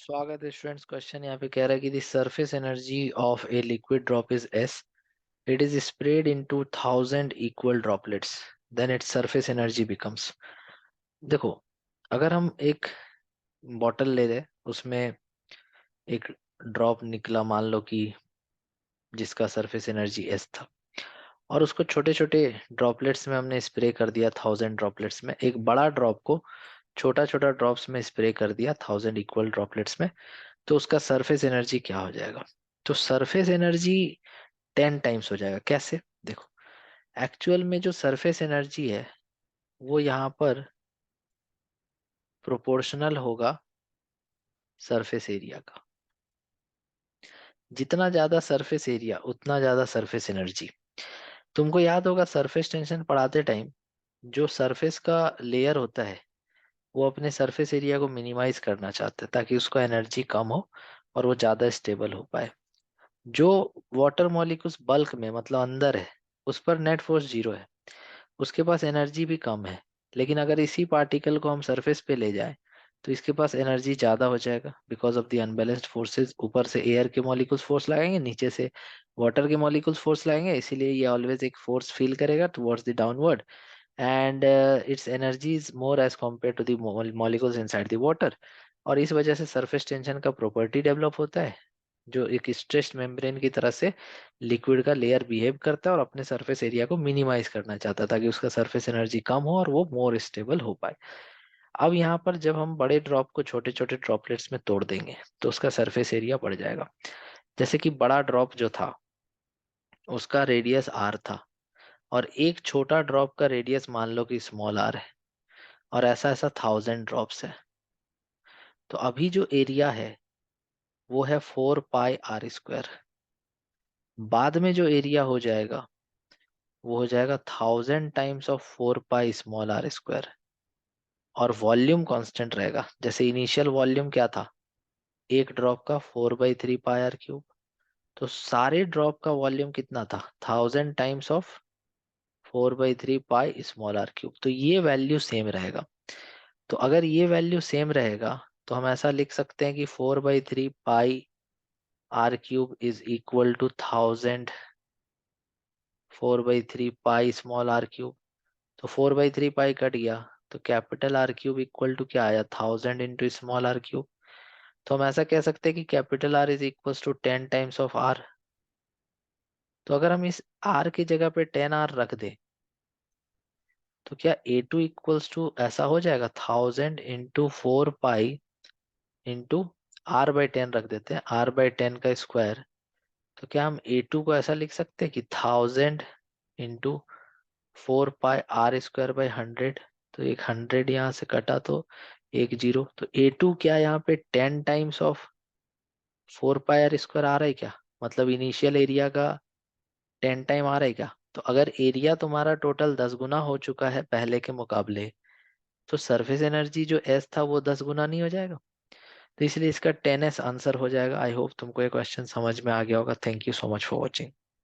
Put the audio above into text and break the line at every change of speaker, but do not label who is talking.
स्वागत है students. Question यहाँ पे कह रहा है कि the surface energy of a liquid drop is S. It is spread into 1000 equal droplets, then its surface energy becomes. देखो, अगर हम एक बॉटल ले रहे, उसमें एक ड्रॉप निकला, मान लो कि जिसका सरफेस एनर्जी एस था, और उसको छोटे छोटे ड्रॉपलेट्स में हमने स्प्रे कर दिया 1000 ड्रॉपलेट्स में। एक बड़ा ड्रॉप को छोटा छोटा ड्रॉप्स में स्प्रे कर दिया 1000 इक्वल ड्रॉपलेट्स में, तो उसका सरफेस एनर्जी क्या हो जाएगा? तो सरफेस एनर्जी 10 टाइम्स हो जाएगा। कैसे? देखो, एक्चुअल में जो सरफेस एनर्जी है वो यहाँ पर प्रोपोर्शनल होगा सरफेस एरिया का। जितना ज्यादा सरफेस एरिया उतना ज्यादा सरफेस एनर्जी। तुमको याद होगा सरफेस टेंशन पढ़ाते टाइम, जो सरफेस का लेयर होता है वो अपने सरफेस एरिया को मिनिमाइज करना चाहता है ताकि उसका एनर्जी कम हो और वो ज्यादा स्टेबल हो पाए। जो वाटर मॉलिक्यूल्स बल्क में मतलब अंदर है, उस पर नेट फोर्स जीरो है, उसके पास एनर्जी भी कम है। लेकिन अगर इसी पार्टिकल को हम सरफेस पे ले जाएं तो इसके पास एनर्जी ज्यादा हो जाएगा because of the unbalanced forces. ऊपर से एयर के मॉलिक्यूल्स फोर्स लगाएंगे, नीचे से वाटर के मॉलिक्यूल्स फोर्स लगाएंगे, इसीलिए ये ऑलवेज एक फोर्स फील करेगा towards the downward, and its energy is more as compare to the molecules inside the water. और इस वजह से सरफेस टेंशन का प्रॉपर्टी डेवलप होता है, जो एक स्ट्रेस्ड मेम्ब्रेन की तरह से लिक्विड का लेयर बिहेव करता है और अपने सरफेस एरिया को मिनिमाइज करना चाहता है ताकि उसका सरफेस एनर्जी कम हो और वो मोर स्टेबल हो पाए। अब यहाँ पर जब हम बड़े ड्रॉप को छोटे छोटे ड्रॉपलेट्स में तोड़ देंगे तो उसका सरफेस एरिया बढ़ जाएगा। जैसे कि बड़ा ड्रॉप जो था उसका रेडियस आर था, और एक छोटा ड्रॉप का रेडियस मान लो कि स्मॉल आर है, और ऐसा ऐसा 1000 ड्रॉप्स है। तो अभी जो एरिया है वो है 4 पाई r स्क्वायर। बाद में जो एरिया हो जाएगा वो हो जाएगा 1000 times of 4 pi small r square. और वॉल्यूम कांस्टेंट रहेगा। जैसे इनिशियल वॉल्यूम क्या था, एक ड्रॉप का 4/3 पाई r क्यूब। तो सारे ड्रॉप का वॉल्यूम कितना था? 1000 times of 4/3 pi small r cube. तो ये वैल्यू सेम रहेगा। तो अगर ये वैल्यू सेम रहेगा तो हम ऐसा लिख सकते हैं कि 4/3 pi r cube is equal to 1000 4/3 pi small r cube. तो 4/3 पाई कट गया, तो capital R cube equal to क्या आया? 1000 इंटू स्मॉल r क्यूब। तो हम ऐसा कह सकते हैं कि capital R is equal to 10 times of r। तो अगर हम इस r की जगह पे 10r रख दे तो क्या A2 इक्वल्स टू ऐसा हो जाएगा? 1000 इंटू 4 पाई इंटू r/10 रख देते हैं, r/10 का स्क्वायर। तो क्या हम A2 को ऐसा लिख सकते हैं कि 1000 into 4 pi r square by 100। तो एक 100 यहाँ से कटा तो एक जीरो। तो A2 क्या यहाँ पे 10 times of 4 pi r square आ रहा है क्या? मतलब इनिशियल एरिया का 10 टाइम आ रहा है क्या? तो अगर एरिया तुम्हारा टोटल 10 गुना हो चुका है पहले के मुकाबले, तो सरफेस एनर्जी जो एस था वो 10 गुना नहीं हो जाएगा? तो इसलिए इसका 10s आंसर हो जाएगा। आई होप तुमको ये क्वेश्चन समझ में आ गया होगा। Thank you so much for watching.